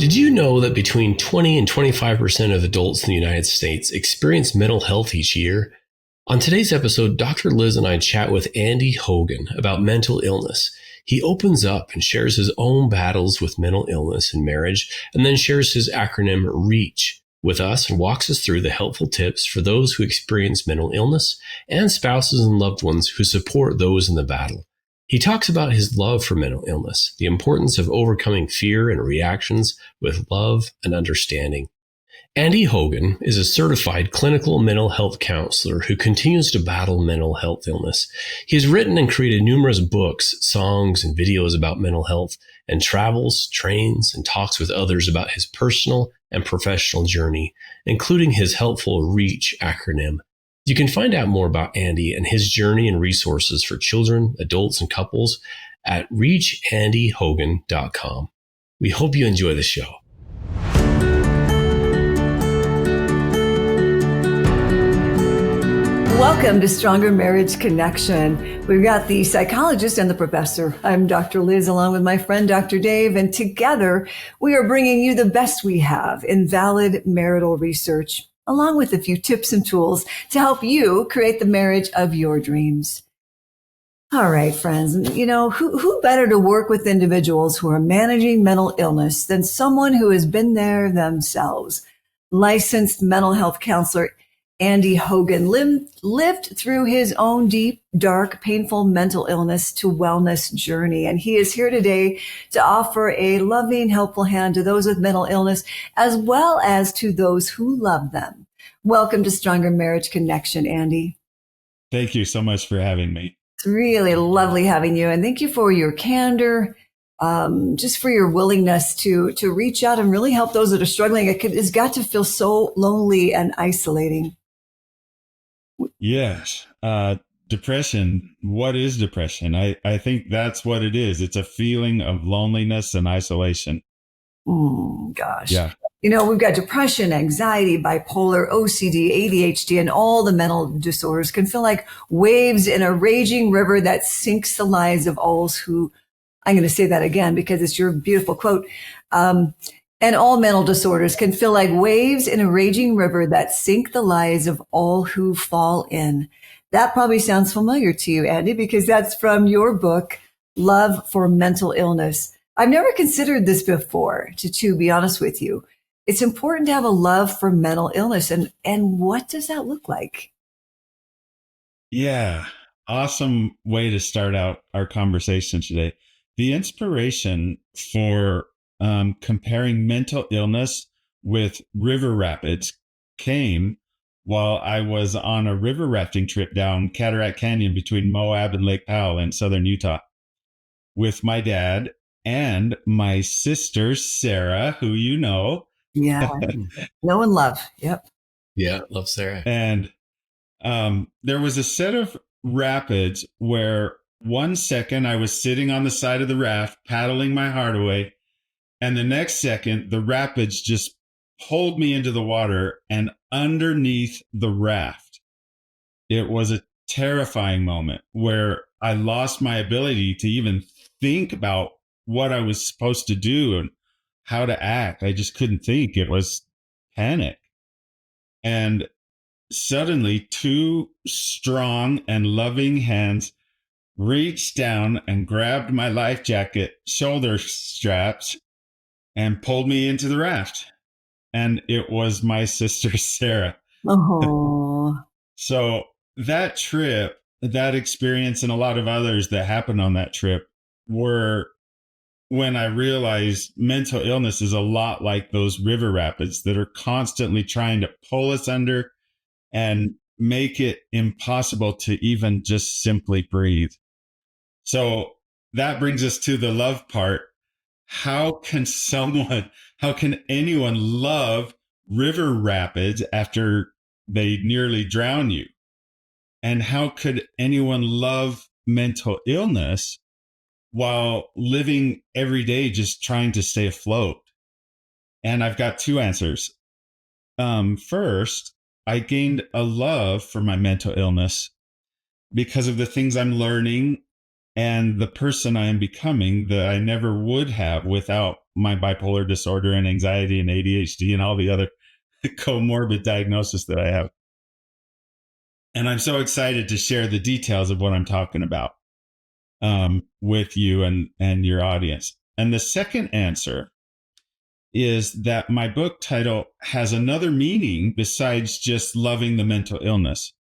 Did you know that between 20 and 25% of adults in the United States experience mental health each year? On today's episode, Dr. Liz and I chat with Andy Hogan about mental illness. He opens up and shares his own battles with mental illness and marriage, and then shares his acronym REACH with us and walks us through the helpful tips for those who experience mental illness and spouses and loved ones who support those in the battle. He talks about his love for mental illness, the importance of overcoming fear and reactions with love and understanding. Andy Hogan is a certified clinical mental health counselor who continues to battle mental health illness. He has written and created numerous books, songs, and videos about mental health, and travels, trains, and talks with others about his personal and professional journey, including his helpful REACH acronym. You can find out more about Andy and his journey and resources for children, adults, and couples at reachandyhogan.com. We hope you enjoy the show. Welcome to Stronger Marriage Connection. We've got the psychologist and the professor. I'm Dr. Liz, along with my friend Dr. Dave, and together we are bringing you the best we have in valid marital research, along with a few tips and tools to help you create the marriage of your dreams. All right, friends, who better to work with individuals who are managing mental illness than someone who has been there themselves? Licensed mental health counselor Andy Hogan lived through his own deep, dark, painful mental illness to wellness journey. And he is here today to offer a loving, helpful hand to those with mental illness, as well as to those who love them. Welcome to Stronger Marriage Connection, Andy. Thank you so much for having me. It's really lovely having you. And thank you for your candor, just for your willingness to reach out and really help those that are struggling. It's got to feel so lonely and isolating. Yes. Depression. What is depression? I think that's what it is. It's a feeling of loneliness and isolation. Gosh. Yeah. We've got depression, anxiety, bipolar, OCD, ADHD, and all the mental disorders can feel like waves in a raging river that sinks the lives of all who, I'm going to say that again because it's your beautiful quote. And all mental disorders can feel like waves in a raging river that sink the lives of all who fall in. That probably sounds familiar to you, Andy, because that's from your book, Love for Mental Illness. I've never considered this before, to be honest with you. It's important to have a love for mental illness. And what does that look like? Yeah. Awesome way to start out our conversation today. The inspiration for comparing mental illness with river rapids came while I was on a river rafting trip down Cataract Canyon between Moab and Lake Powell in southern Utah with my dad and my sister, Sarah, who you know. Yeah. Know and love. Yep. Yeah, love Sarah. And there was a set of rapids where 1 second I was sitting on the side of the raft, paddling my heart away. And the next second, the rapids just pulled me into the water and underneath the raft. It was a terrifying moment where I lost my ability to even think about what I was supposed to do and how to act. I just couldn't think. It was panic. And suddenly, two strong and loving hands reached down and grabbed my life jacket, shoulder straps, and pulled me into the raft. And it was my sister, Sarah. Oh. So that trip, that experience, and a lot of others that happened on that trip were when I realized mental illness is a lot like those river rapids that are constantly trying to pull us under and make it impossible to even just simply breathe. So that brings us to the love part. How can anyone love river rapids after they nearly drown you? And how could anyone love mental illness while living every day just trying to stay afloat? And I've got two answers. First, I gained a love for my mental illness because of the things I'm learning and the person I am becoming that I never would have without my bipolar disorder and anxiety and ADHD and all the other comorbid diagnosis that I have. And I'm so excited to share the details of what I'm talking about with you and your audience. And the second answer is that my book title has another meaning besides just loving the mental illness.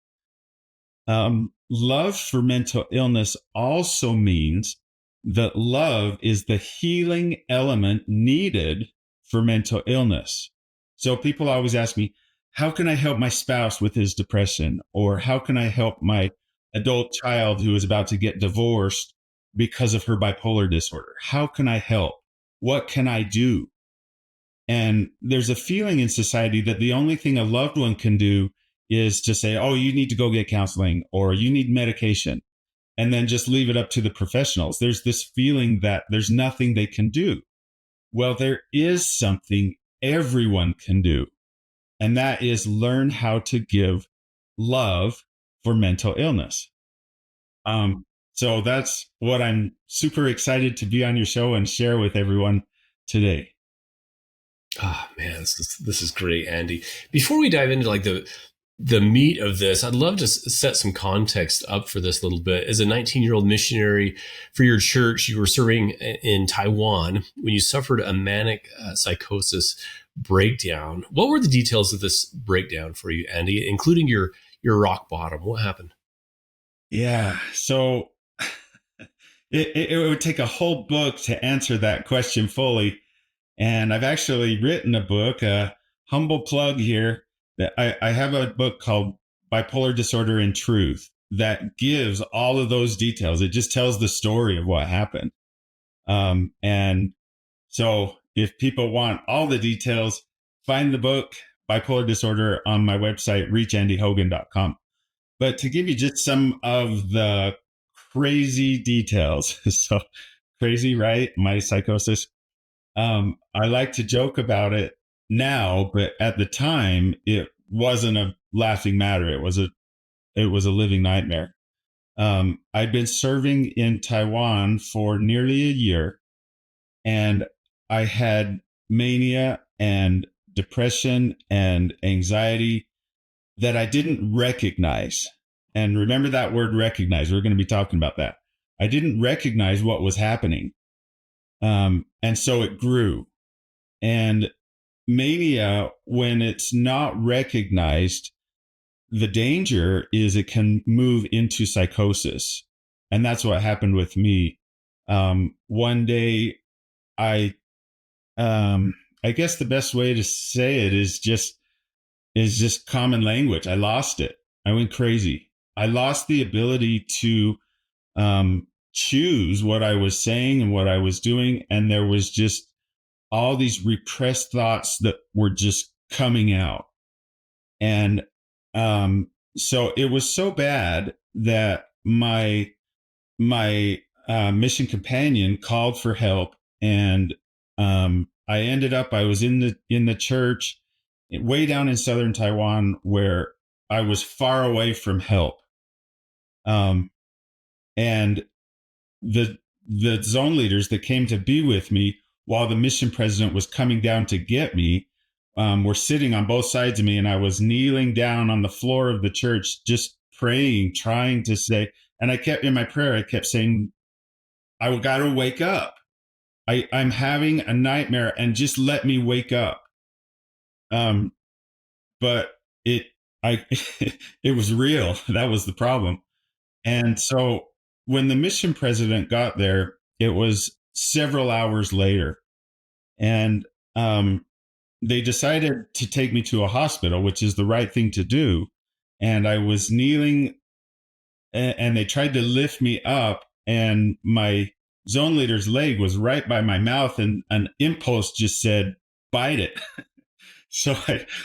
Love for mental illness also means that love is the healing element needed for mental illness. So people always ask me, how can I help my spouse with his depression? Or how can I help my adult child who is about to get divorced because of her bipolar disorder? How can I help? What can I do? And there's a feeling in society that the only thing a loved one can do is to say, oh, you need to go get counseling or you need medication, and then just leave it up to the professionals. There's this feeling that there's nothing they can do. Well, there is something everyone can do, and that is learn how to give love for mental illness. So that's what I'm super excited to be on your show and share with everyone today. Oh man, this is great, Andy. Before we dive into like the meat of this, I'd love to set some context up for this a little bit. As a 19-year-old missionary for your church, you were serving in Taiwan when you suffered a manic psychosis breakdown. What were the details of this breakdown for you, Andy, including your rock bottom? What happened? Yeah, so it would take a whole book to answer that question fully. And I've actually written a book, a humble plug here, that I have a book called Bipolar Disorder in Truth that gives all of those details. It just tells the story of what happened. And so if people want all the details, find the book Bipolar Disorder on my website, reachandyhogan.com. But to give you just some of the crazy details, so crazy, right? My psychosis. I like to joke about it now, but at the time it wasn't a laughing matter. It was a living nightmare. I'd been serving in Taiwan for nearly a year, and I had mania and depression and anxiety that I didn't recognize. And remember that word recognize. We're going to be talking about that. I didn't recognize what was happening. And so it grew. And mania, when it's not recognized, the danger is it can move into psychosis. And that's what happened with me. One day, I guess the best way to say it is just common language. I lost it. I went crazy. I lost the ability to choose what I was saying and what I was doing. And there was just all these repressed thoughts that were just coming out. And so it was so bad that my mission companion called for help. And I was in the church way down in southern Taiwan where I was far away from help. And the zone leaders that came to be with me while the mission president was coming down to get me were sitting on both sides of me, and I was kneeling down on the floor of the church, just praying, trying to say, and I kept in my prayer, I kept saying, I got to wake up. I'm having a nightmare and just let me wake up. But it was real. That was the problem. And so when the mission president got there, it was several hours later, and they decided to take me to a hospital, which is the right thing to do. And I was kneeling, and they tried to lift me up, and my zone leader's leg was right by my mouth, and an impulse just said, bite it. So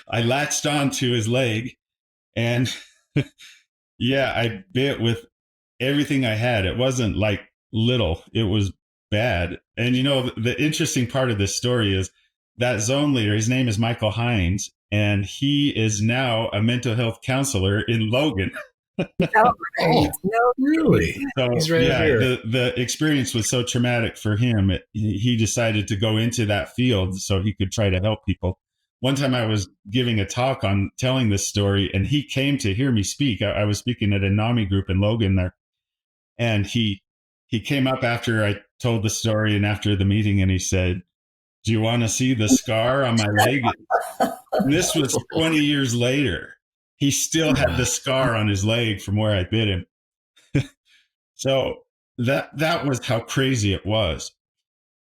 I latched onto his leg, and yeah, I bit with everything I had. It wasn't like little, it was bad. And the interesting part of this story is that zone leader, his name is Michael Heighten, and he is now a mental health counselor in Logan. Outright. Oh, No. really? So He's right yeah, here. the experience was so traumatic for him. He decided to go into that field so he could try to help people. One time I was giving a talk on telling this story, and he came to hear me speak. I was speaking at a NAMI group in Logan there, and he came up after I told the story and after the meeting, and he said, "Do you want to see the scar on my leg?" And this was 20 years later. He still had the scar on his leg from where I bit him. So that was how crazy it was.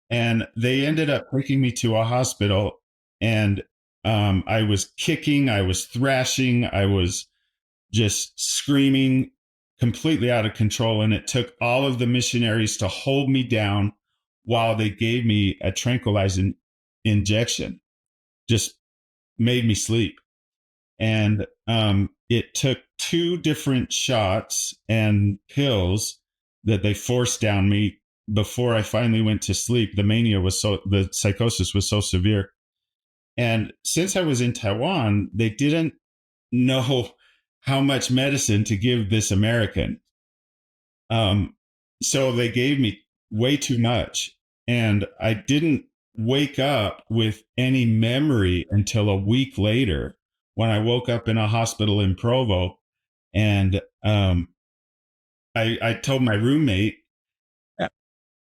And they ended up taking me to a hospital, and I was kicking, I was thrashing, I was just screaming, completely out of control. And it took all of the missionaries to hold me down while they gave me a tranquilized injection, just made me sleep. And it took 2 different shots and pills that they forced down me before I finally went to sleep. The psychosis was so severe. And since I was in Taiwan, they didn't know how much medicine to give this American. Um, so they gave me way too much. And I didn't wake up with any memory until a week later when I woke up in a hospital in Provo. And I told my roommate,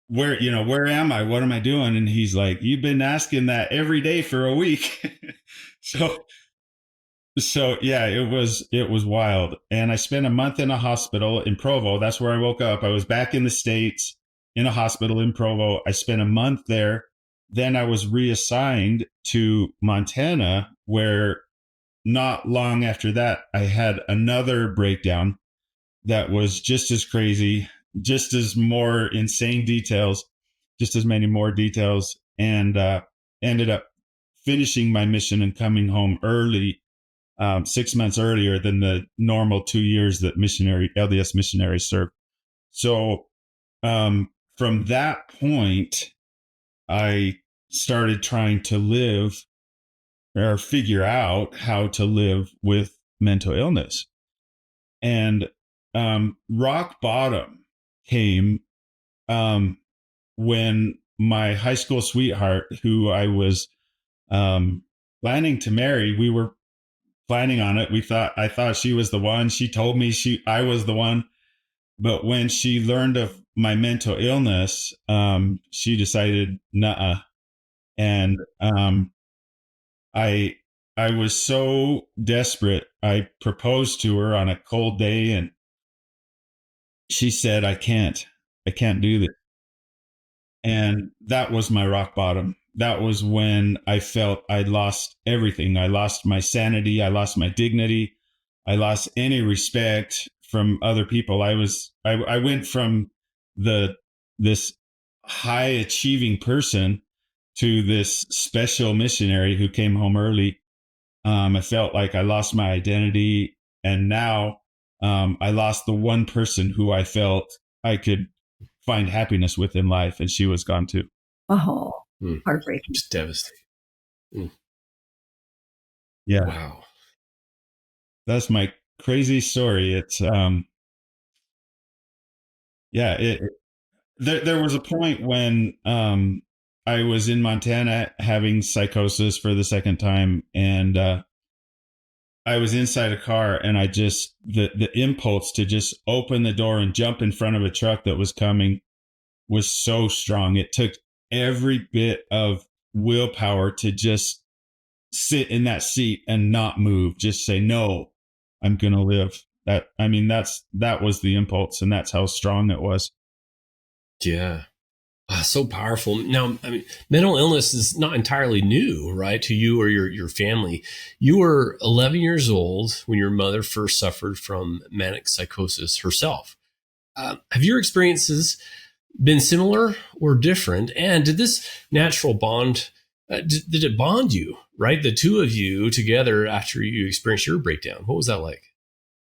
where am I? What am I doing? And he's like, "You've been asking that every day for a week." so so yeah, it was wild. And I spent a month in a hospital in Provo. That's where I woke up. I was back in the States in a hospital in Provo. I spent a month there. Then I was reassigned to Montana, where not long after that, I had another breakdown that was just as crazy, just as more insane details, just as many more details, and ended up finishing my mission and coming home early, 6 months earlier than the normal 2 years that LDS missionaries serve. So from that point, I started trying to live or figure out how to live with mental illness. And rock bottom came when my high school sweetheart, who I was planning to marry, we were planning on it. I thought she was the one. She told me I was the one. But when she learned of my mental illness, she decided, nah. And I I was so desperate. I proposed to her on a cold day, and she said, I can't do this. And that was my rock bottom. That was when I felt I'd lost everything. I lost my sanity. I lost my dignity. I lost any respect from other people. I went from this high achieving person to this special missionary who came home early. I felt like I lost my identity. And now I lost the one person who I felt I could find happiness with in life, and she was gone too. Oh, heartbreaking. Just devastating. Yeah, Wow. that's my crazy story. It's there was a point when I was in Montana having psychosis for the second time, and I was inside a car, and I just the impulse to just open the door and jump in front of a truck that was coming was so strong. It took every bit of willpower to just sit in that seat and not move. Just say, no, I'm going to live. That was the impulse, and that's how strong it was. Yeah. So powerful. Now, I mean, mental illness is not entirely new, right, to you or your family. You were 11 years old when your mother first suffered from manic psychosis herself. Have your experiences been similar or different? And did this natural bond, did it bond you, right? The two of you together after you experienced your breakdown. What was that like?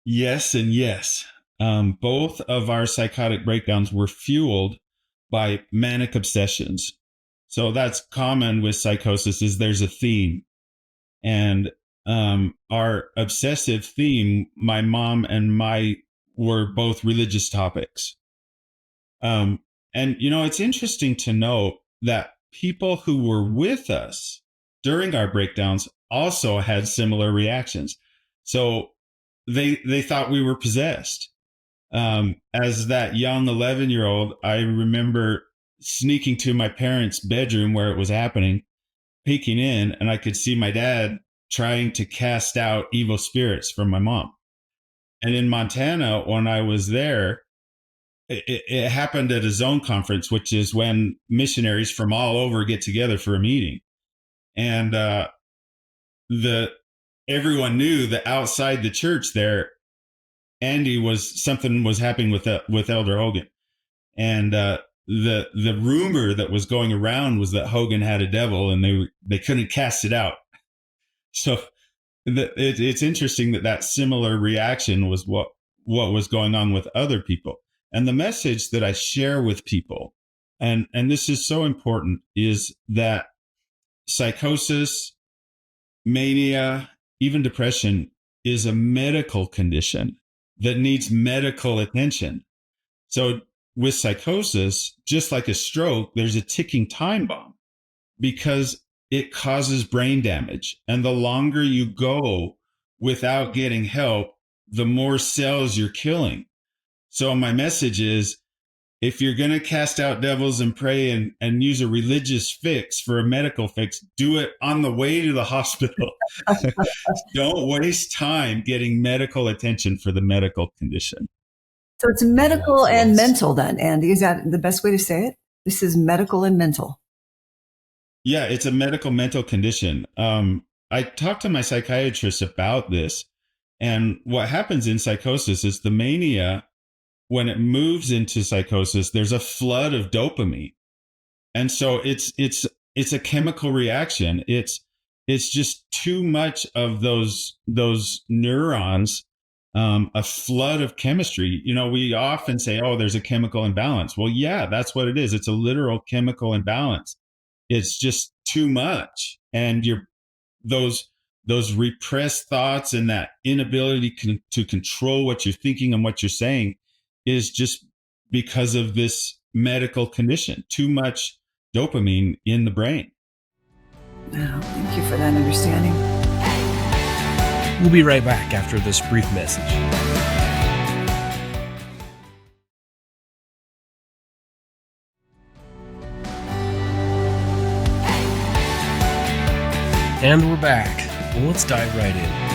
Yes and yes. Both of our psychotic breakdowns were fueled by manic obsessions. So that's common with psychosis is there's a theme. And our obsessive theme, my mom and my were both religious topics. And, it's interesting to note that people who were with us during our breakdowns also had similar reactions. So they thought we were possessed. As that young 11-year-old, I remember sneaking to my parents' bedroom where it was happening, peeking in, and I could see my dad trying to cast out evil spirits from my mom. And in Montana, when I was there, it happened at a zone conference, which is when missionaries from all over get together for a meeting. And everyone knew that outside the church there, something was happening with Elder Hogan. And the rumor that was going around was that Hogan had a devil and they couldn't cast it out. So it's interesting that similar reaction was what was going on with other people. And the message that I share with people, and this is so important, is that psychosis, mania, even depression is a medical condition that needs medical attention. So with psychosis, just like a stroke, there's a ticking time bomb because it causes brain damage. And the longer you go without getting help, the more cells you're killing. So my message is, if you're going to cast out devils and pray and use a religious fix for a medical fix, do it on the way to the hospital. Don't waste time getting medical attention for the medical condition. So it's medical and mental then, Andy. Is that the best way to say it? This is medical and mental. Yeah, it's a medical mental condition. I talked to my psychiatrist about this. And what happens in psychosis is the mania, when it moves into psychosis, there's a flood of dopamine. And so it's a chemical reaction. It's just too much of those neurons, a flood of chemistry. We often say, oh, there's a chemical imbalance. Well, yeah, that's what it is. It's a literal chemical imbalance. It's just too much. And those repressed thoughts and that inability to control what you're thinking and what you're saying is just because of this medical condition, too much dopamine in the brain. Oh, thank you for that understanding. We'll be right back after this brief message. And we're back. Well, let's dive right in.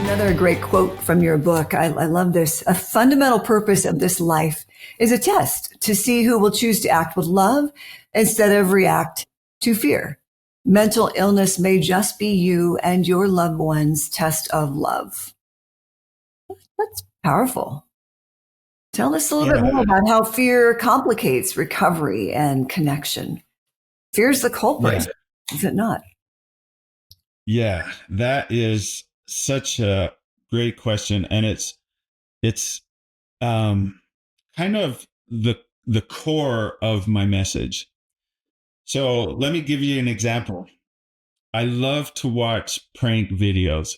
Another great quote from your book. I love this. A fundamental purpose of this life is a test to see who will choose to act with love instead of react to fear. Mental illness may just be you and your loved one's test of love. That's powerful. Tell us a little bit more about how fear complicates recovery and connection. Fear is the culprit, is it not? Yeah, that is such a great question. And it's kind of the core of my message. So let me give you an example. I love to watch prank videos.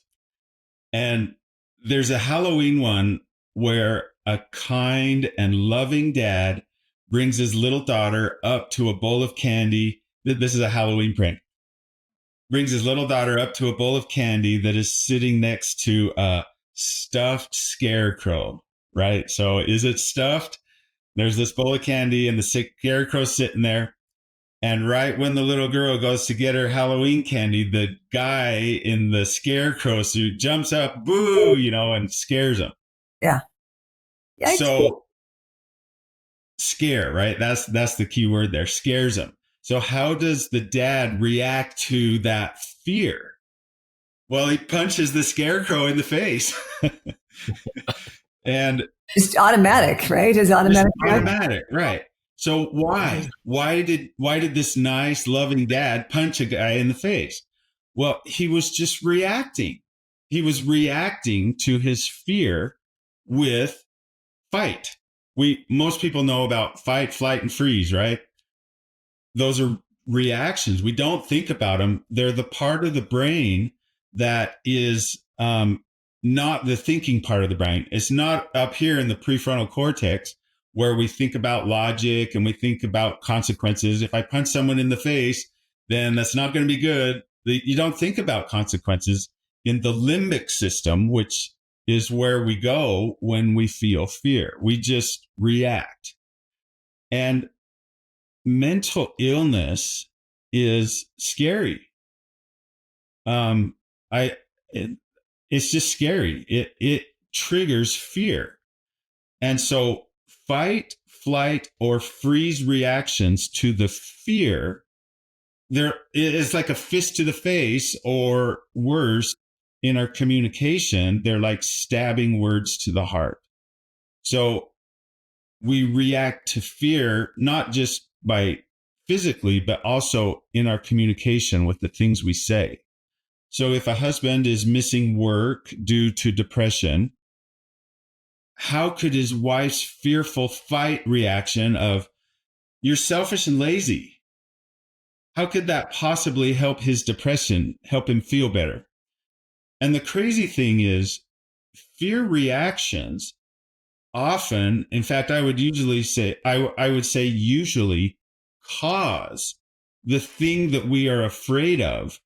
And there's a Halloween one where a kind and loving dad brings his little daughter up to a bowl of candy. This is a Halloween prank. Brings his little daughter up to a bowl of candy that is sitting next to a stuffed scarecrow, right? So is it stuffed? There's this bowl of candy and the scarecrow sitting there. And right when the little girl goes to get her Halloween candy, the guy in the scarecrow suit jumps up, boo, and scares him. Yeah. Yikes. So scare, right? That's the key word there, scares him. So how does the dad react to that fear? Well, he punches the scarecrow in the face. And it's automatic, right? It's automatic. Automatic, right. So why? Why did this nice, loving dad punch a guy in the face? Well, he was just reacting. He was reacting to his fear with fight. Most people know about fight, flight, and freeze, right? Those are reactions. We don't think about them. They're the part of the brain that is not the thinking part of the brain. It's not up here in the prefrontal cortex where we think about logic and we think about consequences. If I punch someone in the face, then that's not going to be good. You don't think about consequences in the limbic system, which is where we go when we feel fear. We just react. And mental illness is scary. It's just scary. It triggers fear. And so fight, flight, or freeze reactions to the fear, there is like a fist to the face, or worse, in our communication, they're like stabbing words to the heart. So we react to fear, not just by physically, but also in our communication with the things we say. So if a husband is missing work due to depression, how could his wife's fearful fight reaction of, "You're selfish and lazy," how could that possibly help his depression, help him feel better? And the crazy thing is, fear reactions often, in fact, I would usually say, usually cause the thing that we are afraid of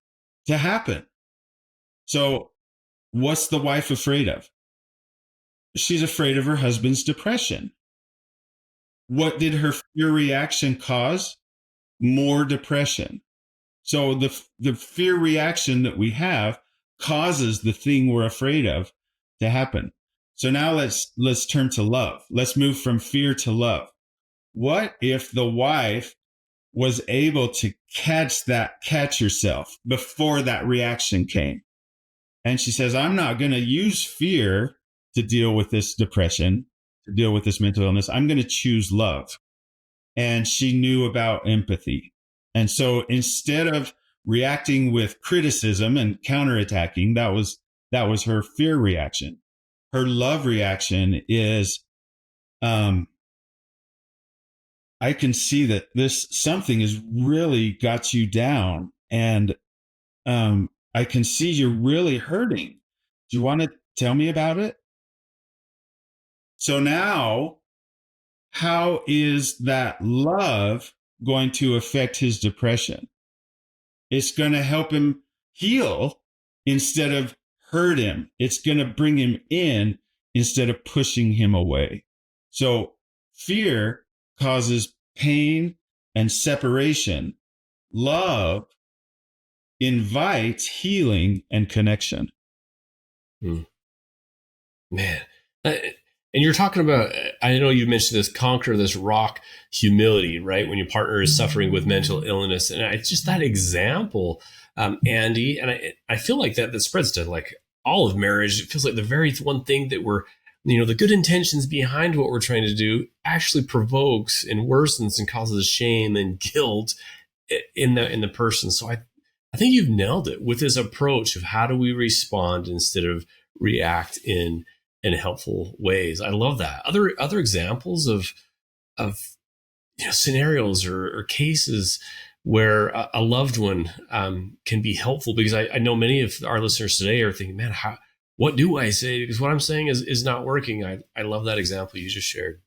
to happen. So what's the wife afraid of? She's afraid of her husband's depression. What did her fear reaction cause? More depression. So the fear reaction that we have causes the thing we're afraid of to happen. So now let's turn to love. Let's move from fear to love. What if the wife was able to catch herself before that reaction came? And she says, "I'm not going to use fear to deal with this depression, to deal with this mental illness. I'm going to choose love." And she knew about empathy. And so instead of reacting with criticism and counterattacking, that was her fear reaction. Her love reaction is, I can see that this something has really got you down, and I can see you're really hurting. Do you want to tell me about it? So now, how is that love going to affect his depression? It's going to help him heal instead of hurt him. It's going to bring him in instead of pushing him away. So fear causes pain and separation. Love invites healing and connection. Man. And you're talking about, I know you mentioned this, conquer this rock humility, right? When your partner is suffering with mental illness. And it's just that example, Andy, and I feel like that spreads to like all of marriage. It feels like the very one thing that we're, the good intentions behind what we're trying to do actually provokes and worsens and causes shame and guilt in the person. So I think you've nailed it with this approach of how do we respond instead of react in helpful ways. I love that. Other examples of scenarios or cases where a loved one can be helpful, because I know many of our listeners today are thinking, man, what do I say? Because what I'm saying is not working. I love that example you just shared.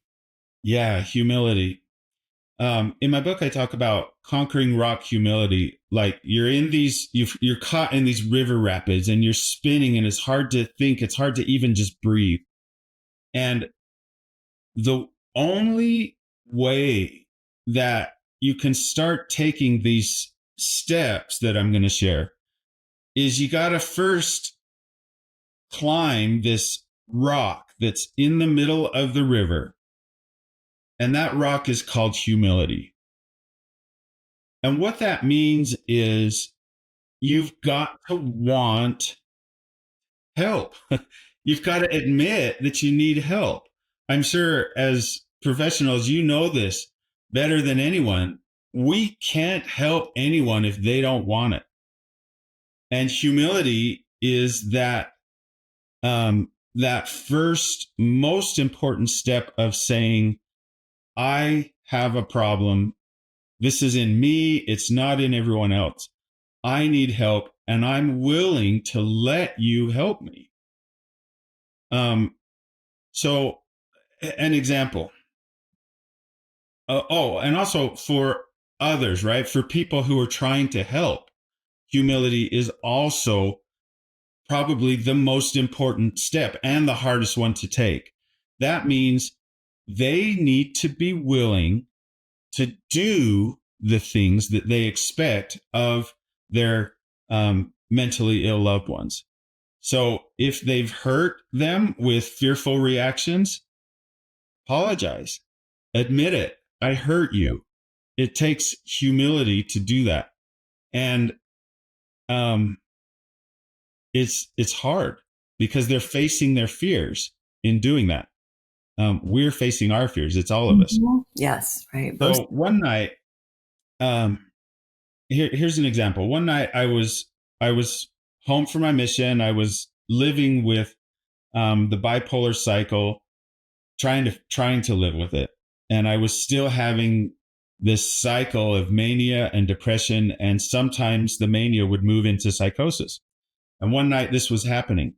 Yeah, humility. In my book, I talk about conquering rock humility. Like you're caught in these river rapids and you're spinning, and it's hard to think. It's hard to even just breathe. And the only way that you can start taking these steps that I'm going to share is you got to first climb this rock that's in the middle of the river. And that rock is called humility. And what that means is you've got to want help. You've got to admit that you need help. I'm sure as professionals, you know this better than anyone. We can't help anyone if they don't want it. And humility is that first most important step of saying, I have a problem. This is in me. It's not in everyone else. I need help. and I'm willing to let you help me. So an example. And also for others, right? For people who are trying to help, humility is also probably the most important step and the hardest one to take. That means they need to be willing to do the things that they expect of their mentally ill loved ones. So if they've hurt them with fearful reactions, apologize, admit it. I hurt you. It takes humility to do that. And it's hard because they're facing their fears in doing that. We're facing our fears. It's all of us. Yes, right. So one night, here's an example. One night I was home from my mission. I was living with the bipolar cycle, trying to live with it. And I was still having this cycle of mania and depression. And sometimes the mania would move into psychosis. And one night this was happening.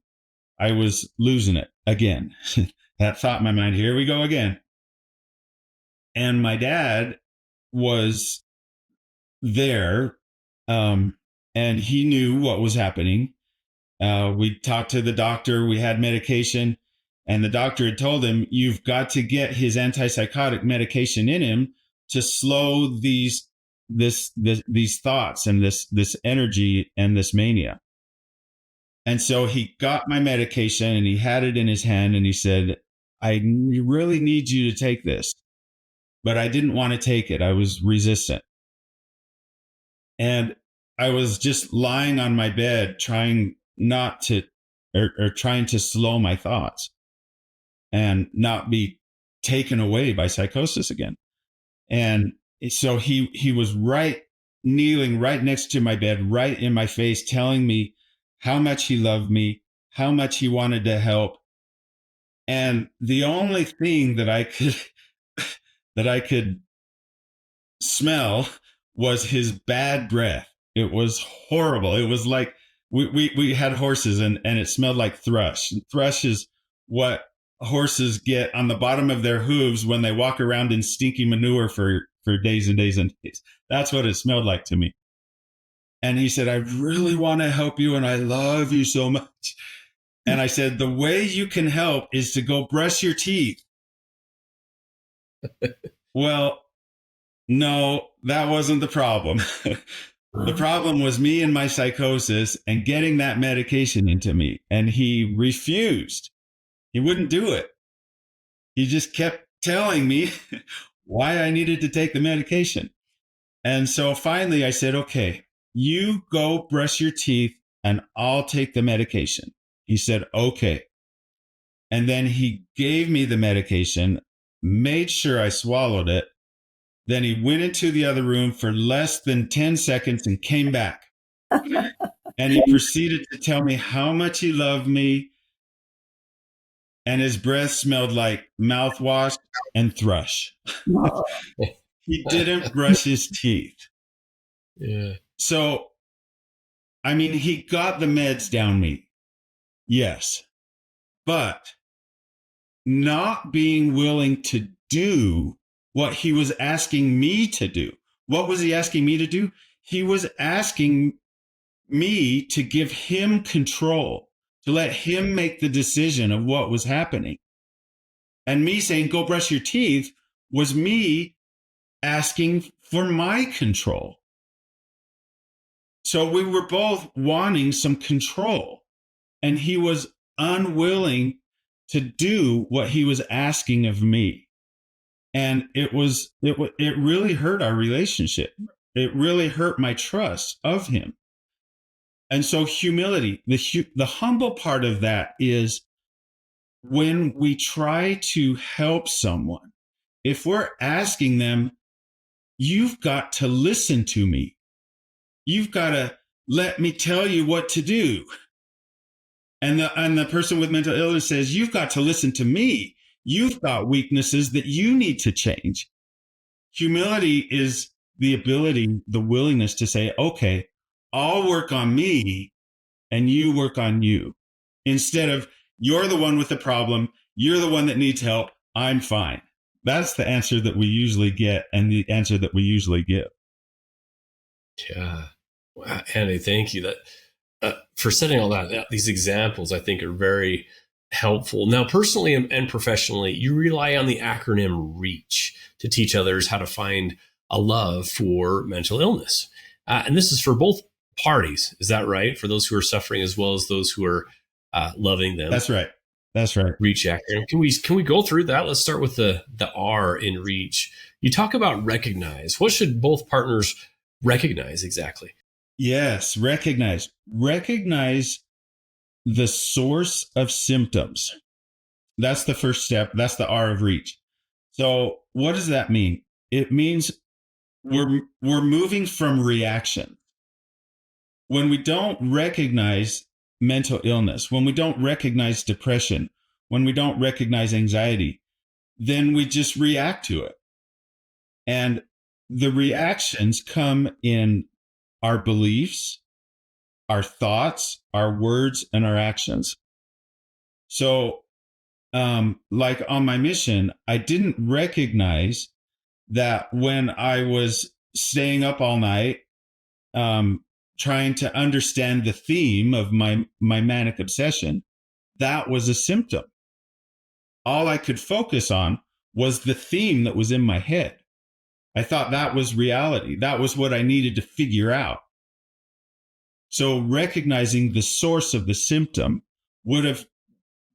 I was losing it again. That thought in my mind, here we go again. And my dad was there, and he knew what was happening. We talked to the doctor. We had medication. And the doctor had told him, you've got to get his antipsychotic medication in him to slow these thoughts and this energy and this mania. And so he got my medication and he had it in his hand and he said, I really need you to take this. But I didn't want to take it. I was resistant. And I was just lying on my bed trying not to, or trying to slow my thoughts and not be taken away by psychosis again. And so he was kneeling right next to my bed, right in my face, telling me how much he loved me, how much he wanted to help. And the only thing that I could smell was his bad breath. It was horrible. It was like we had horses and it smelled like thrush. Thrush is what horses get on the bottom of their hooves when they walk around in stinky manure for days and days and days. That's what it smelled like to me. And he said, I really want to help you and I love you so much. And I said, the way you can help is to go brush your teeth. Well, no, that wasn't the problem. The problem was me and my psychosis and getting that medication into me. And he refused. He wouldn't do it. He just kept telling me why I needed to take the medication. And so finally I said, okay, you go brush your teeth and I'll take the medication. He said, okay. And then he gave me the medication, made sure I swallowed it. Then he went into the other room for less than 10 seconds and came back. And he proceeded to tell me how much he loved me. And his breath smelled like mouthwash and thrush. He didn't brush his teeth. Yeah. So, I mean, he got the meds down me. Yes. But not being willing to do what he was asking me to do. What was he asking me to do? He was asking me to give him control, to let him make the decision of what was happening. And me saying, go brush your teeth, was me asking for my control. So we were both wanting some control, and he was unwilling to do what he was asking of me. And it really hurt our relationship. It really hurt my trust of him. And so humility, the humble part of that is when we try to help someone, if we're asking them, you've got to listen to me. You've got to let me tell you what to do. And the person with mental illness says, you've got to listen to me. You've got weaknesses that you need to change. Humility is the ability, the willingness to say, okay, I'll work on me and you work on you. Instead of you're the one with the problem, you're the one that needs help, I'm fine. That's the answer that we usually get and the answer that we usually give. Yeah. Wow, Andy, thank you for setting all that. These examples, I think, are very helpful. Now, personally and professionally, you rely on the acronym REACH to teach others how to find a love for mental illness. And this is for both parties. Is that right? For those who are suffering as well as those who are loving them. That's right. That's right. REACH acronym. Can we go through that? Let's start with the R in REACH. You talk about recognize. What should both partners recognize exactly? Yes, recognize. Recognize the source of symptoms. That's the first step. That's the R of REACH. So what does that mean? It means we're moving from reaction. When we don't recognize mental illness, when we don't recognize depression, when we don't recognize anxiety, then we just react to it. And the reactions come in our beliefs, our thoughts, our words, and our actions. So, like on my mission, I didn't recognize that when I was staying up all night, trying to understand the theme of my manic obsession, that was a symptom. All I could focus on was the theme that was in my head. I thought that was reality. That was what I needed to figure out. So recognizing the source of the symptom would have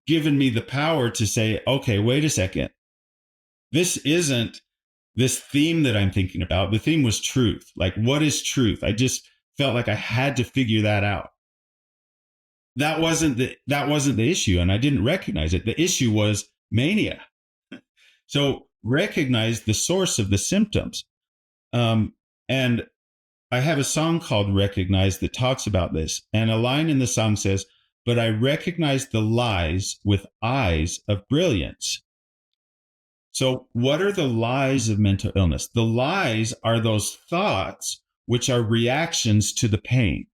given me the power to say, okay, wait a second. This isn't this theme that I'm thinking about. The theme was truth. Like, what is truth? I just felt like I had to figure that out. That wasn't the issue, and I didn't recognize it. The issue was mania. So recognize the source of the symptoms. And I have a song called Recognize that talks about this. And a line in the song says, but I recognize the lies with eyes of brilliance. So what are the lies of mental illness? The lies are those thoughts which are reactions to the pain.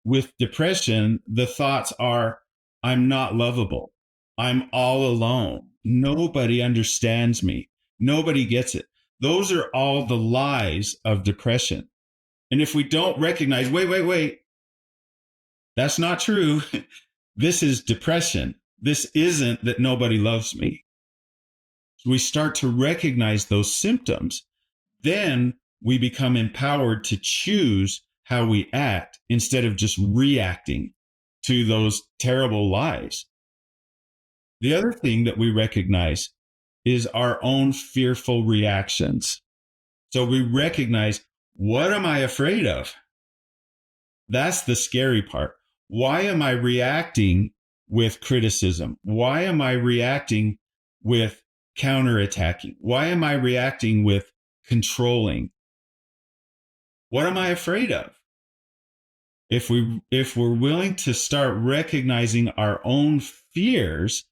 With depression, the thoughts are, I'm not lovable. I'm all alone. Nobody understands me. Nobody gets it. Those are all the lies of depression. And if we don't recognize, wait, that's not true. This is depression. This isn't that nobody loves me. We start to recognize those symptoms. Then we become empowered to choose how we act instead of just reacting to those terrible lies. The other thing that we recognize is our own fearful reactions. So we recognize, what am I afraid of? That's the scary part. Why am I reacting with criticism? Why am I reacting with counterattacking? Why am I reacting with controlling? What am I afraid of? If we're willing to start recognizing our own fears,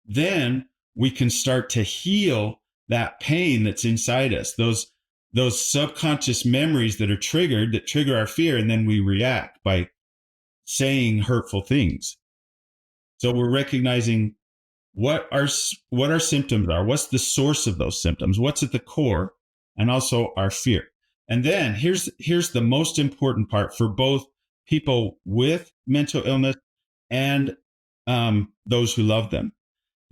then we can start to heal that pain that's inside us, those subconscious memories that trigger our fear, and then we react by saying hurtful things. So we're recognizing what our symptoms are, what's the source of those symptoms, what's at the core, and also our fear. And then here's the most important part for both people with mental illness and those who love them.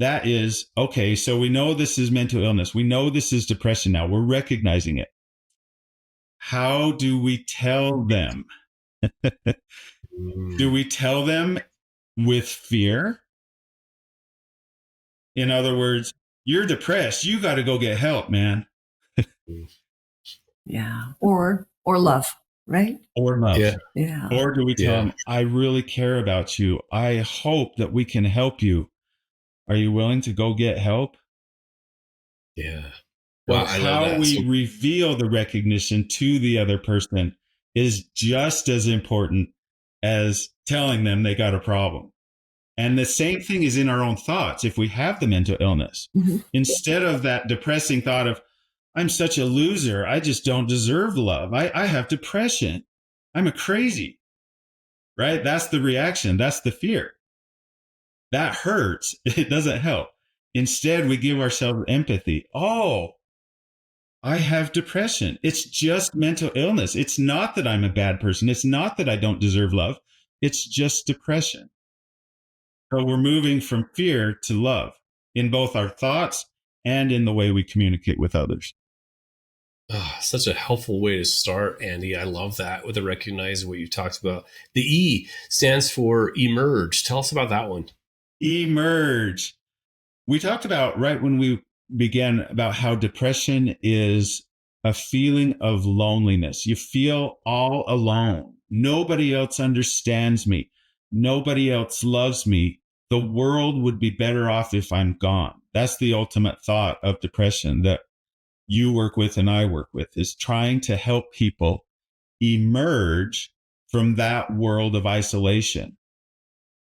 That is, okay, so we know this is mental illness. We know this is depression now. We're recognizing it. How do we tell them? Do we tell them with fear? In other words, you're depressed. You got to go get help, man. Yeah. Or love, right? Or love. Yeah. Or do we tell them, I really care about you. I hope that we can help you. Are you willing to go get help? Yeah. Wow, how we reveal the recognition to the other person is just as important as telling them they got a problem. And the same thing is in our own thoughts. If we have the mental illness, instead of that depressing thought of, I'm such a loser, I just don't deserve love, I have depression. I'm a crazy, right? That's the reaction. That's the fear. That hurts. It doesn't help. Instead, we give ourselves empathy. Oh, I have depression. It's just mental illness. It's not that I'm a bad person. It's not that I don't deserve love. It's just depression. So we're moving from fear to love in both our thoughts and in the way we communicate with others. Oh, such a helpful way to start, Andy. I love that with the recognize what you talked about. The E stands for emerge. Tell us about that one. Emerge. We talked about right when we began about how depression is a feeling of loneliness. You feel all alone. Nobody else understands me. Nobody else loves me. The world would be better off if I'm gone. That's the ultimate thought of depression that you work with and I work with, is trying to help people emerge from that world of isolation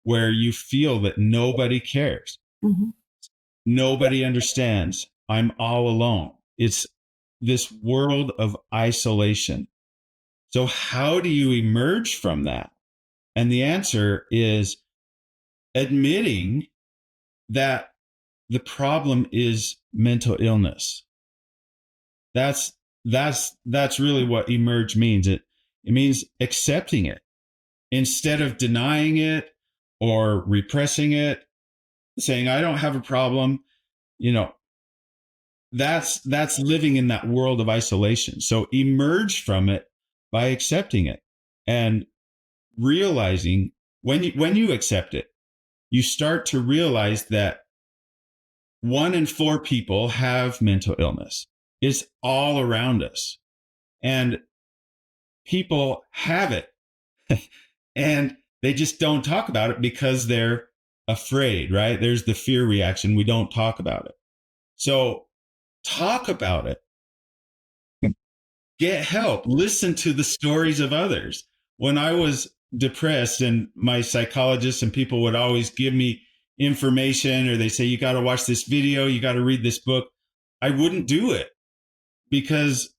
where you feel that nobody cares. Mm-hmm. Nobody understands. I'm all alone. It's this world of isolation. So how do you emerge from that? And the answer is admitting that the problem is mental illness. That's really what emerge means. It means accepting it instead of denying it or repressing it, saying I don't have a problem. You know, that's living in that world of isolation. So emerge from it by accepting it and realizing when you accept it, you start to realize that 1 in 4 people have mental illness. It's all around us. And people have it. And they just don't talk about it because they're afraid, right? There's the fear reaction. We don't talk about it. So talk about it. Get help. Listen to the stories of others. When I was depressed, and my psychologists and people would always give me information, or they say, you got to watch this video, you got to read this book, I wouldn't do it because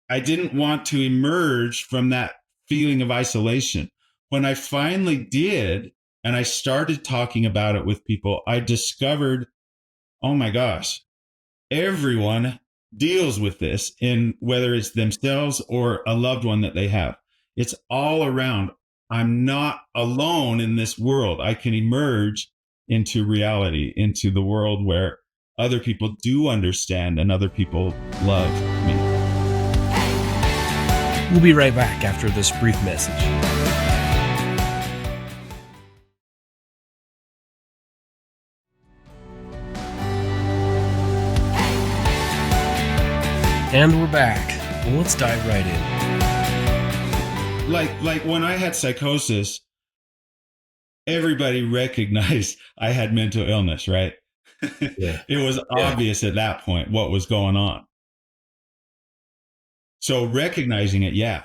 I didn't want to emerge from that feeling of isolation. When I finally did, and I started talking about it with people, I discovered, oh my gosh, everyone deals with this, in whether it's themselves or a loved one that they have. It's all around. I'm not alone in this world. I can emerge into reality, into the world where other people do understand and other people love me. We'll be right back after this brief message. And we're back. Well, let's dive right in. Like when I had psychosis, everybody recognized I had mental illness, right? Yeah. It was obvious at that point what was going on. So recognizing it, yeah.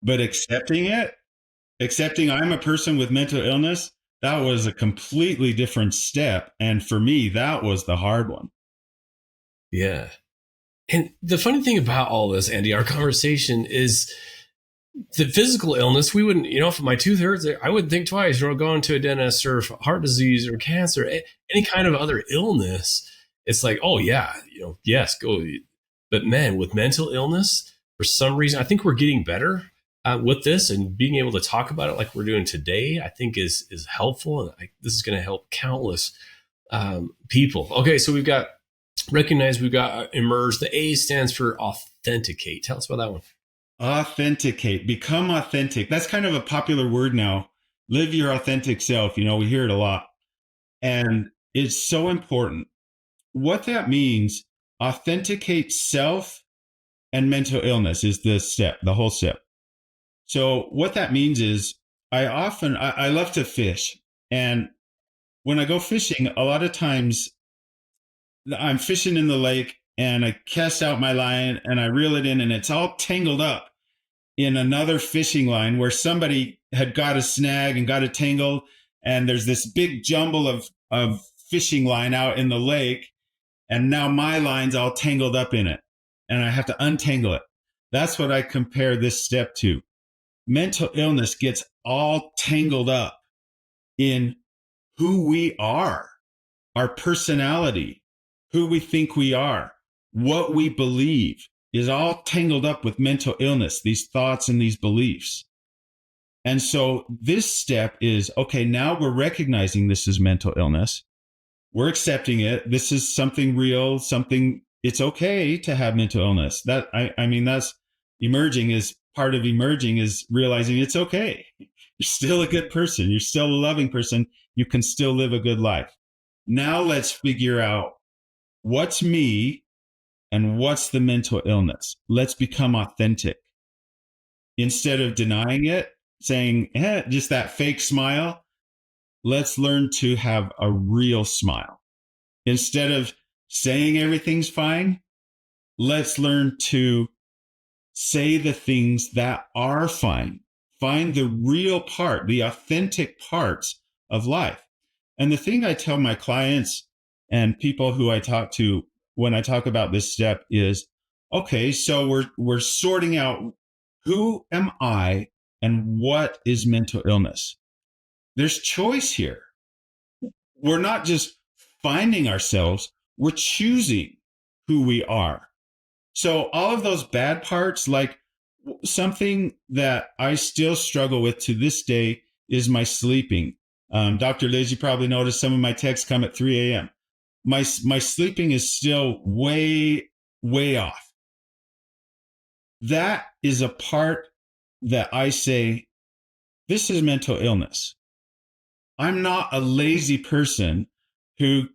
But accepting I'm a person with mental illness, that was a completely different step. And for me, that was the hard one. Yeah. And the funny thing about all this, Andy, our conversation is the physical illness. We wouldn't, if my tooth hurts, I wouldn't think twice, going to a dentist, or heart disease or cancer, any kind of other illness. It's like, oh yeah, yes, go. But man, with mental illness, for some reason, I think we're getting better with this, and being able to talk about it like we're doing today, I think is helpful. And this is going to help countless people. Okay, so we've got recognize, we've got emerge. The A stands for authenticate. Tell us about that one. Authenticate, become authentic. That's kind of a popular word now. Live your authentic self. We hear it a lot. And it's so important. What that means, authenticate self and mental illness is the whole step. So what that means is I love to fish. And when I go fishing, a lot of times I'm fishing in the lake and I cast out my line and I reel it in, and it's all tangled up in another fishing line where somebody had got a snag and got a tangle. And there's this big jumble of fishing line out in the lake. And now my line's all tangled up in it and I have to untangle it. That's what I compare this step to. mental illness gets all tangled up in who we are, our personality, who we think we are, what we believe is all tangled up with mental illness, these thoughts and these beliefs. And so this step is, okay, now we're recognizing this is mental illness. We're accepting it. This is something real, something, it's okay to have mental illness. That, I mean, that's emerging, is part of emerging, is realizing it's okay. You're still a good person. You're still a loving person. You can still live a good life. Now let's figure out what's me and what's the mental illness. Let's become authentic. Instead of denying it, saying, just that fake smile, let's learn to have a real smile. Instead of saying everything's fine, let's learn to say the things that are fine. Find the real part, the authentic parts of life. And the thing I tell my clients and people who I talk to when I talk about this step is, okay, so we're sorting out, who am I and what is mental illness? There's choice here. We're not just finding ourselves, we're choosing who we are. So all of those bad parts, like something that I still struggle with to this day is my sleeping. Dr. Liz, you probably noticed some of my texts come at 3 a.m. My sleeping is still way, way off. That is a part that I say, this is mental illness. I'm not a lazy person who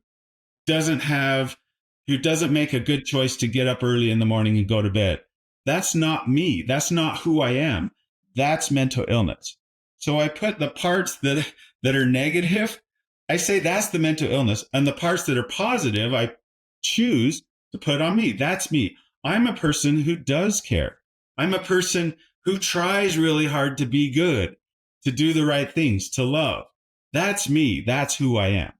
doesn't make a good choice to get up early in the morning and go to bed. That's not me. That's not who I am. That's mental illness. So I put the parts that are negative, I say that's the mental illness. And the parts that are positive, I choose to put on me. That's me. I'm a person who does care. I'm a person who tries really hard to be good, to do the right things, to love. That's me. That's who I am.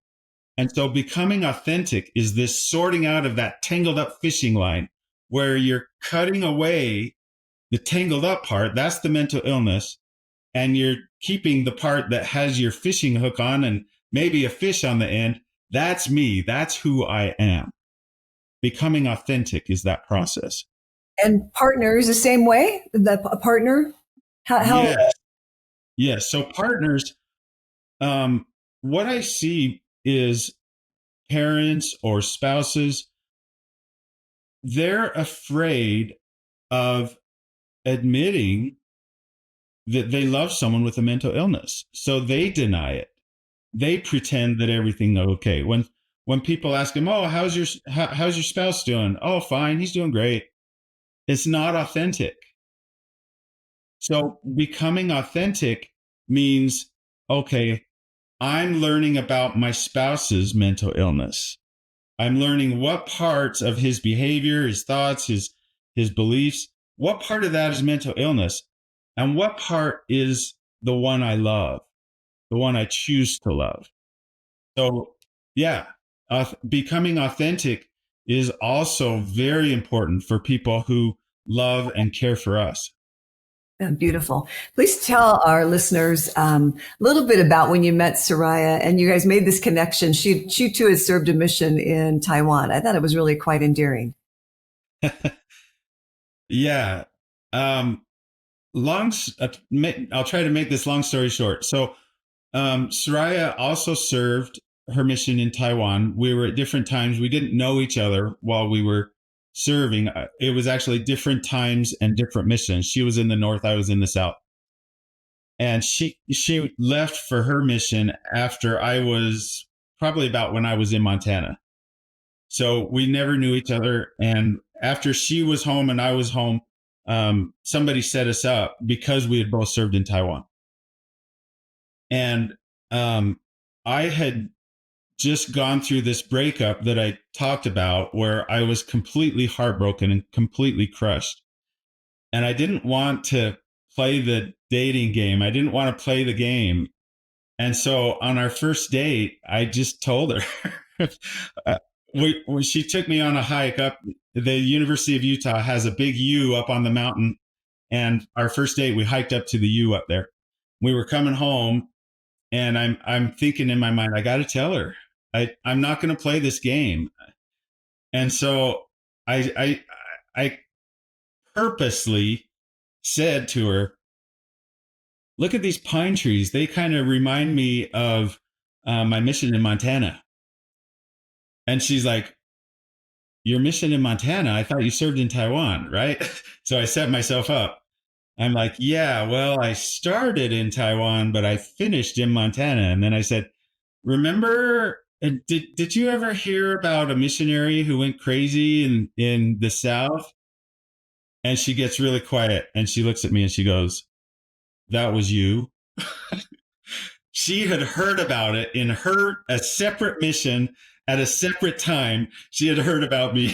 And so becoming authentic is this sorting out of that tangled up fishing line where you're cutting away the tangled up part. That's the mental illness. And you're keeping the part that has your fishing hook on and maybe a fish on the end. That's me. That's who I am. Becoming authentic is that process. And partners the same way? A partner? How? Yes. So partners, what I see is parents or spouses, they're afraid of admitting that they love someone with a mental illness. So they deny it. They pretend that everything's okay. When people ask them, "Oh, how's your spouse doing?" "Oh, fine, he's doing great." It's not authentic. So becoming authentic means, okay, I'm learning about my spouse's mental illness. I'm learning what parts of his behavior, his thoughts, his beliefs, what part of that is mental illness, and what part is the one I love, the one I choose to love. So, yeah, becoming authentic is also very important for people who love and care for us. Beautiful. Please tell our listeners a little bit about when you met Soraya and you guys made this connection. She too has served a mission in Taiwan. I thought it was really quite endearing. Yeah. I'll try to make this long story short. So Soraya also served her mission in Taiwan. We were at different times. We didn't know each other while we were serving. It was actually different times and different missions. She was in the north, I was in the south. And she left for her mission after I was probably about when I was in Montana. So we never knew each other. And after she was home and I was home, somebody set us up because we had both served in Taiwan. And I had just gone through this breakup that I talked about where I was completely heartbroken and completely crushed. And I didn't want to play the dating game. I didn't want to play the game. And so on our first date, I just told her, she took me on a hike up. The University of Utah has a big U up on the mountain. And our first date, we hiked up to the U up there. We were coming home, and I'm thinking in my mind, I got to tell her, I'm not going to play this game. And so I purposely said to her, look at these pine trees. They kind of remind me of my mission in Montana. And she's like, your mission in Montana? I thought you served in Taiwan, right? So I set myself up. I'm like, yeah, well, I started in Taiwan, but I finished in Montana. And then I said, remember, did you ever hear about a missionary who went crazy in the South? And she gets really quiet and she looks at me and she goes, that was you. She had heard about it in a separate mission at a separate time. She had heard about me.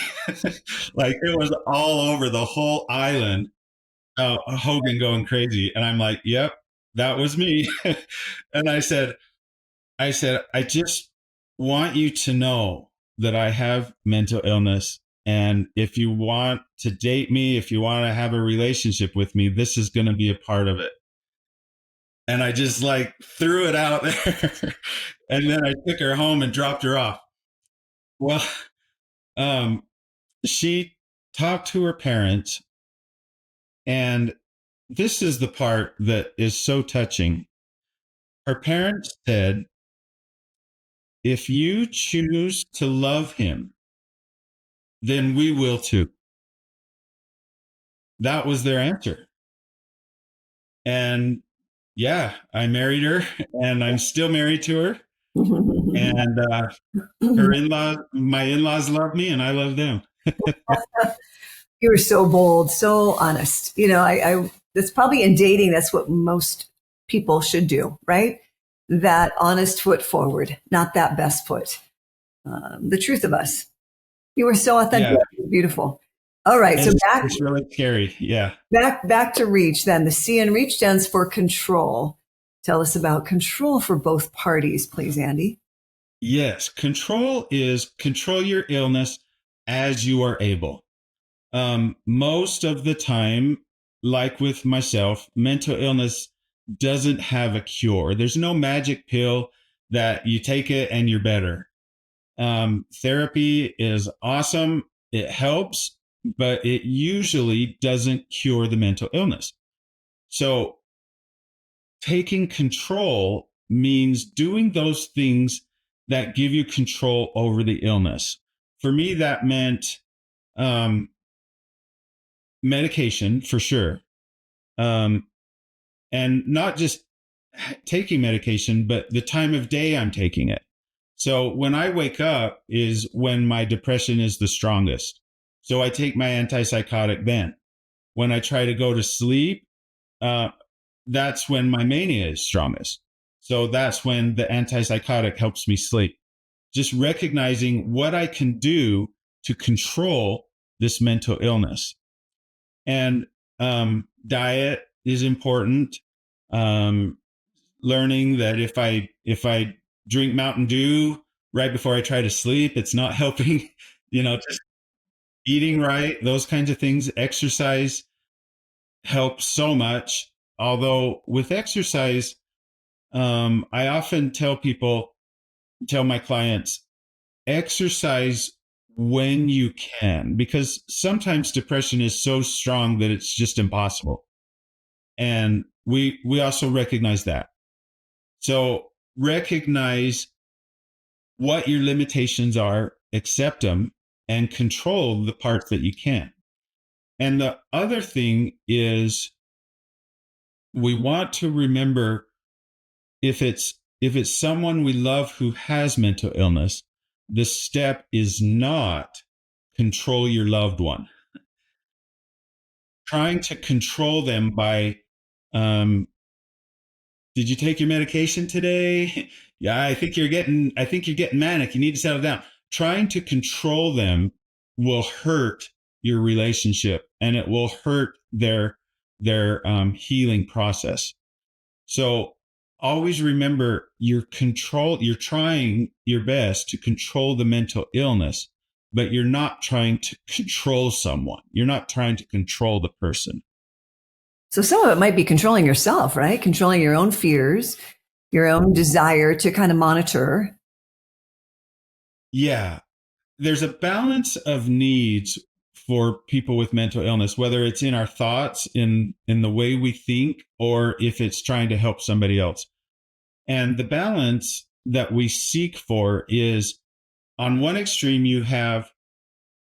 Like it was all over the whole island. Hogan going crazy. And I'm like, yep, that was me. And I said, I just want you to know that I have mental illness. And if you want to date me, if you want to have a relationship with me, this is going to be a part of it. And I just like threw it out there. And then I took her home and dropped her off. Well, she talked to her parents. And this is the part that is so touching. Her parents said, if you choose to love him, then we will too. That was their answer. And yeah, I married her and I'm still married to her. And my in-laws love me and I love them. You were so bold, so honest. I that's probably in dating, that's what most people should do, right? That honest foot forward, not that best foot. The truth of us. You were so authentic. Yeah. Beautiful. All right. So it's really scary. Yeah. Back to reach then. The C in reach stands for control. Tell us about control for both parties, please, Andy. Yes. Control is control your illness as you are able. Most of the time, like with myself, mental illness doesn't have a cure. There's no magic pill that you take it and you're better. Therapy is awesome. It helps, but it usually doesn't cure the mental illness. So taking control means doing those things that give you control over the illness. For me, that meant medication for sure. And not just taking medication, but the time of day I'm taking it. So when I wake up is when my depression is the strongest. So I take my antipsychotic then. When I try to go to sleep, that's when my mania is strongest. So that's when the antipsychotic helps me sleep. Just recognizing what I can do to control this mental illness. And diet is important. Learning that if I drink Mountain Dew right before I try to sleep, it's not helping. Just eating right, those kinds of things. Exercise helps so much. Although with exercise, I often tell my clients, exercise when you can, because sometimes depression is so strong that it's just impossible. And we also recognize that. So recognize what your limitations are, accept them, and control the parts that you can. And the other thing is we want to remember if it's someone we love who has mental illness, the step is not control your loved one. Trying to control them by, did you take your medication today? Yeah, I think you're getting manic. You need to settle down. Trying to control them will hurt your relationship and it will hurt their healing process. So always remember you're trying your best to control the mental illness, but you're not trying to control someone. You're not trying to control the person. So some of it might be controlling yourself, right? Controlling your own fears, your own desire to kind of monitor. Yeah. There's a balance of needs for people with mental illness, whether it's in our thoughts, in the way we think, or if it's trying to help somebody else. And the balance that we seek for is, on one extreme, you have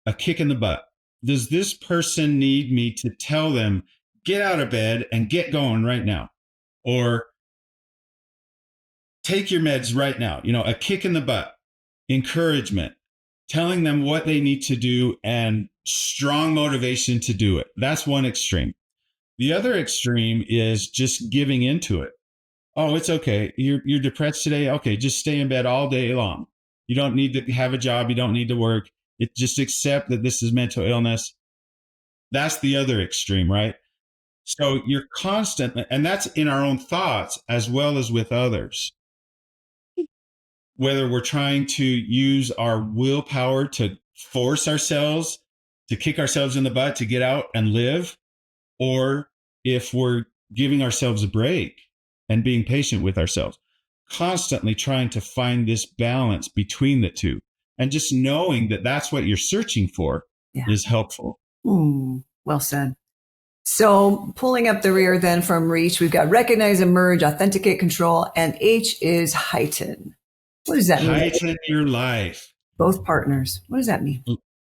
a kick in the butt. Does this person need me to tell them, get out of bed and get going right now? Or take your meds right now? A kick in the butt, encouragement, telling them what they need to do and strong motivation to do it. That's one extreme. The other extreme is just giving into it. Oh, it's okay. You're depressed today. Okay, just stay in bed all day long. You don't need to have a job. You don't need to work. Just accept that this is mental illness. That's the other extreme, right? So you're constantly, and that's in our own thoughts as well as with others. Whether we're trying to use our willpower to force ourselves, to kick ourselves in the butt, to get out and live, or if we're giving ourselves a break and being patient with ourselves, constantly trying to find this balance between the two. And just knowing that that's what you're searching for is helpful. Well said. So pulling up the rear then from reach, we've got recognize, emerge, authenticate, control, and H is heighten. What does that mean? Heighten your life. Both partners. What does that mean?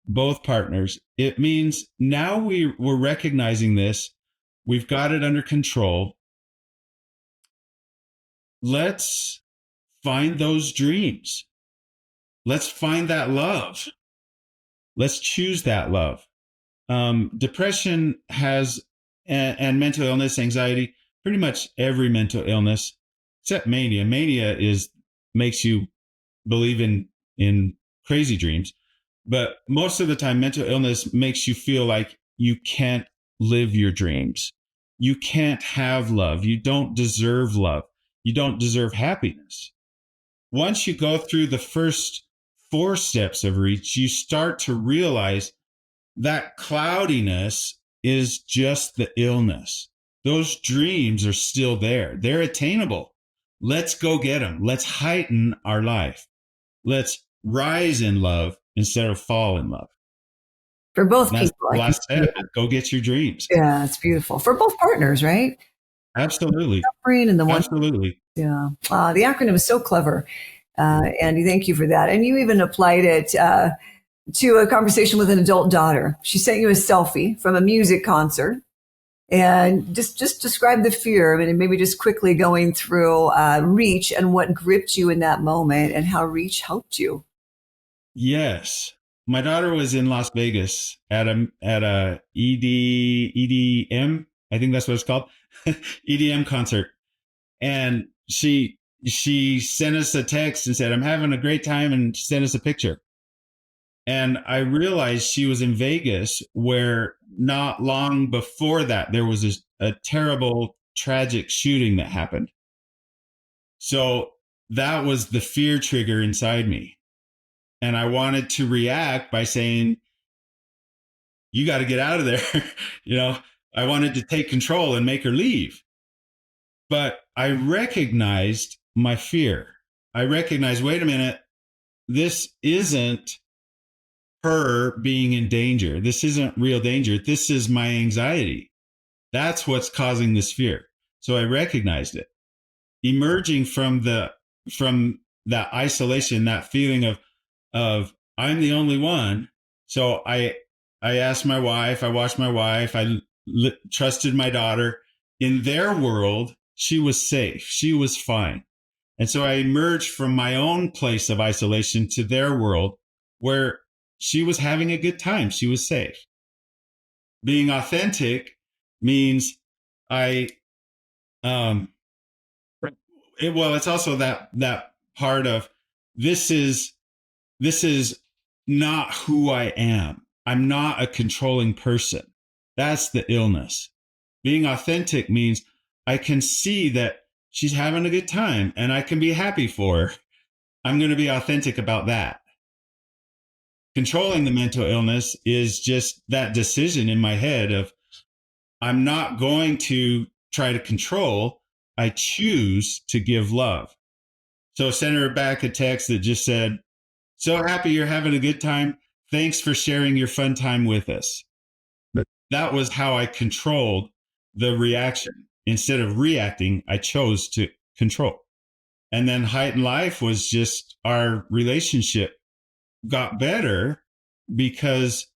Both partners. It means now we're recognizing this. We've got it under control. Let's find those dreams. Let's find that love. Let's choose that love. Depression has, and mental illness, anxiety, pretty much every mental illness, except mania. Mania makes you believe in crazy dreams. But most of the time, mental illness makes you feel like you can't live your dreams. You can't have love. You don't deserve love. You don't deserve happiness. Once you go through the first 4 steps of reach, you start to realize that cloudiness is just the illness. Those dreams are still there. They're attainable. Let's go get them. Let's heighten our life. Let's rise in love instead of fall in love. For both people. That's the last step. Go get your dreams. Yeah, it's beautiful. For both partners, right? Absolutely. And the one. Absolutely. Yeah. The acronym is so clever. Andy, thank you for that. And you even applied it to a conversation with an adult daughter. She sent you a selfie from a music concert. And just describe the fear. I mean, maybe just quickly going through reach and what gripped you in that moment and how reach helped you. Yes. My daughter was in Las Vegas at a EDM, I think that's what it's called, EDM concert. And she sent us a text and said, I'm having a great time, and sent us a picture. And I realized she was in Vegas, where not long before that, there was a terrible, tragic shooting that happened. So that was the fear trigger inside me. And I wanted to react by saying, you got to get out of there. I wanted to take control and make her leave. But I recognized my fear. I recognized, wait a minute, this isn't her being in danger. This isn't real danger. This is my anxiety. That's what's causing this fear. So I recognized it. Emerging from that isolation, that feeling of I'm the only one. So I asked my wife, I watched my wife, I trusted my daughter. In their world, she was safe. She was fine. And so I emerged from my own place of isolation to their world, where she was having a good time. She was safe. Being authentic means it's also that part of this is not who I am. I'm not a controlling person. That's the illness. Being authentic means I can see that she's having a good time and I can be happy for her. I'm going to be authentic about that. Controlling the mental illness is just that decision in my head of, I'm not going to try to control. I choose to give love. So send her back a text that just said, so happy you're having a good time. Thanks for sharing your fun time with us. But that was how I controlled the reaction. Instead of reacting, I chose to control. And then Heighten Life was just our relationship got better because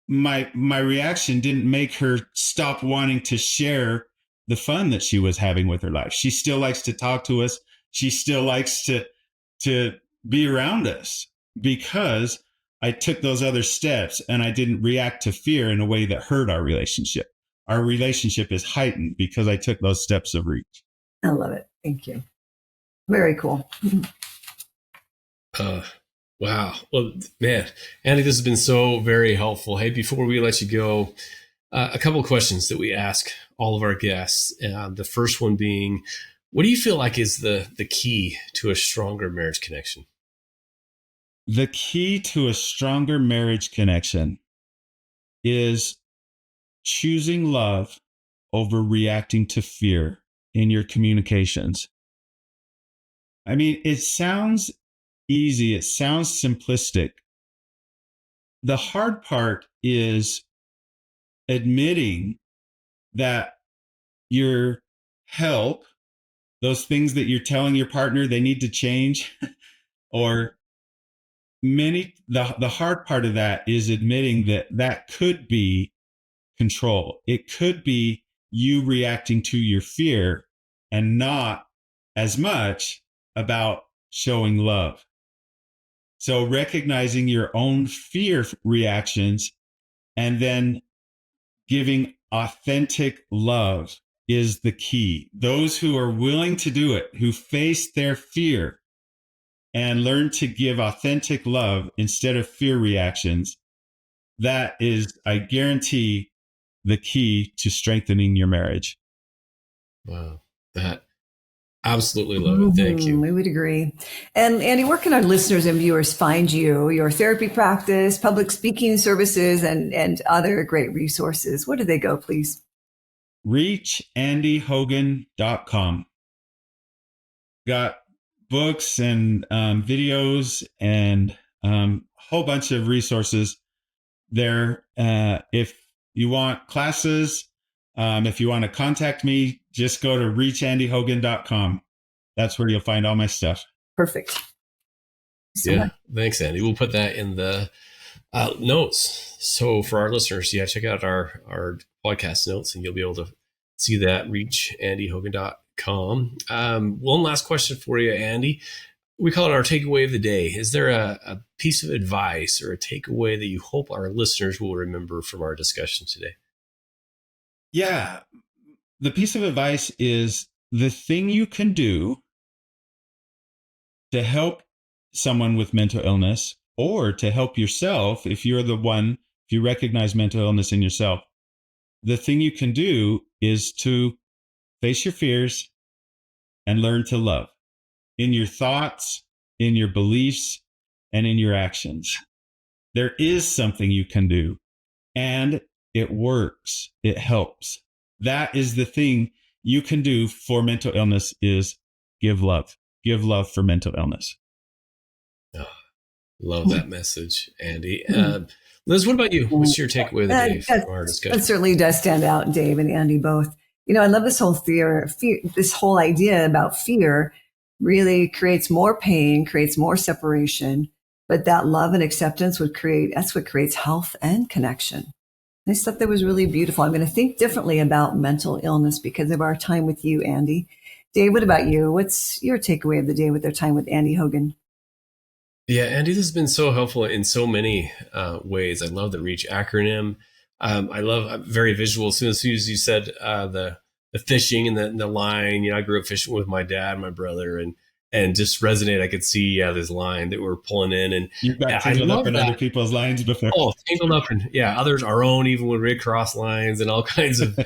my reaction didn't make her stop wanting to share the fun that she was having with her life. She still likes to talk to us. She still likes to be around us because I took those other steps and I didn't react to fear in a way that hurt our relationship. Our relationship is heightened because I took those steps of reach. I love it. Thank you. Very cool. Wow. Well, man, Andy, this has been so very helpful. Hey, before we let you go, a couple of questions that we ask all of our guests. The first one being, what do you feel like is the key to a stronger marriage connection? The key to a stronger marriage connection is choosing love over reacting to fear in your communications. I mean, it sounds easy. It sounds simplistic. The hard part is admitting that your help, those things that you're telling your partner they need to change, or the hard part of that is admitting that could be control. It could be you reacting to your fear and not as much about showing love. So recognizing your own fear reactions and then giving authentic love is the key. Those who are willing to do it, who face their fear and learn to give authentic love instead of fear reactions, that is, I guarantee, the key to strengthening your marriage. Wow. That absolutely love it. Thank you. We would agree. And Andy, where can our listeners and viewers find you, your therapy practice, public speaking services, and other great resources? Where do they go, please? ReachAndyHogan.com. Got books and videos and a whole bunch of resources there. If you want classes, if you want to contact me, just go to reachandyhogan.com. That's where you'll find all my stuff. Perfect. Thanks, Andy. We'll put that in the notes. So for our listeners, check out our podcast notes and you'll be able to see that, reachandyhogan.com. One last question for you, Andy. We call it our takeaway of the day. Is there a piece of advice or a takeaway that you hope our listeners will remember from our discussion today? Yeah. The piece of advice is the thing you can do to help someone with mental illness or to help yourself, if you recognize mental illness in yourself, the thing you can do is to face your fears and learn to love in your thoughts, in your beliefs, and in your actions. There is something you can do, and it works. It helps. That is the thing you can do for mental illness is give love. Give love for mental illness. Oh, love that message, Andy. Liz, what about you? What's your takeaway of the day from our discussion? That certainly does stand out, Dave and Andy both. I love this whole this whole idea about fear really creates more pain, creates more separation, but that love and acceptance that's what creates health and connection. I thought that was really beautiful. I'm going to think differently about mental illness because of our time with you, Andy. Dave, what about you? What's your takeaway of the day with our time with Andy Hogan? Yeah, Andy, this has been so helpful in so many ways. I love the REACH acronym. I love very visual. As soon as you said the fishing and the line, I grew up fishing with my dad, and my brother, and just resonate. I could see this line that we're pulling in, and you've got tangled up in other people's lines before. Oh, tangled up in others, our own, even when we cross lines and all kinds of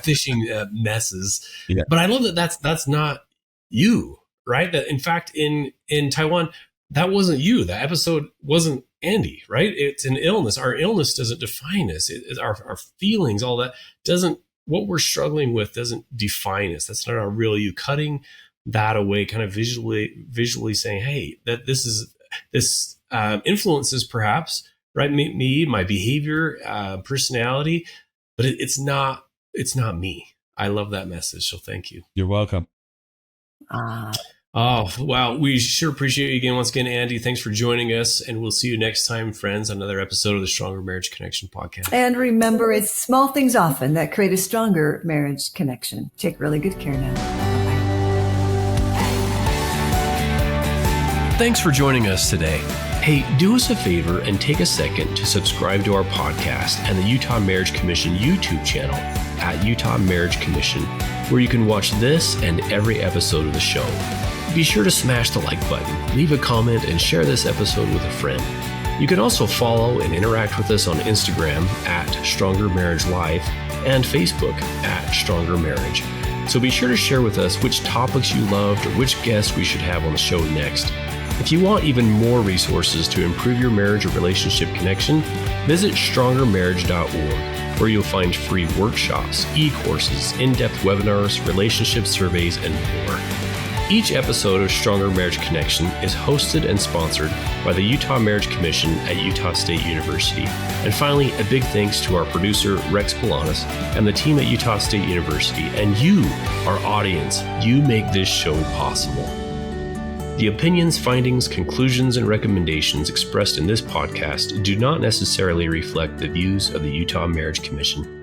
fishing messes. Yeah. But I love that that's not you, right? That in fact in Taiwan, that wasn't you. That episode wasn't Andy, right? It's an illness. Our illness doesn't define us. Our feelings, all that doesn't, what we're struggling with doesn't define us. That's not our real you. Cutting that away, kind of visually saying, hey, that this influences perhaps, right? Me, my behavior, personality, but it's not me. I love that message. So thank you. You're welcome. Oh, wow. We sure appreciate you again. Once again, Andy, thanks for joining us. And we'll see you next time, friends, on another episode of the Stronger Marriage Connection podcast. And remember, it's small things often that create a stronger marriage connection. Take really good care now. Bye-bye. Thanks for joining us today. Hey, do us a favor and take a second to subscribe to our podcast and the Utah Marriage Commission YouTube channel at Utah Marriage Commission, where you can watch this and every episode of the show. Be sure to smash the like button, leave a comment, and share this episode with a friend. You can also follow and interact with us on Instagram at Stronger Marriage Live and Facebook at Stronger Marriage. So be sure to share with us which topics you loved or which guests we should have on the show next. If you want even more resources to improve your marriage or relationship connection, visit strongermarriage.org, where you'll find free workshops, e-courses, in-depth webinars, relationship surveys, and more. Each episode of Stronger Marriage Connection is hosted and sponsored by the Utah Marriage Commission at Utah State University. And finally, a big thanks to our producer, Rex Polanis, and the team at Utah State University, and you, our audience. You make this show possible. The opinions, findings, conclusions, and recommendations expressed in this podcast do not necessarily reflect the views of the Utah Marriage Commission.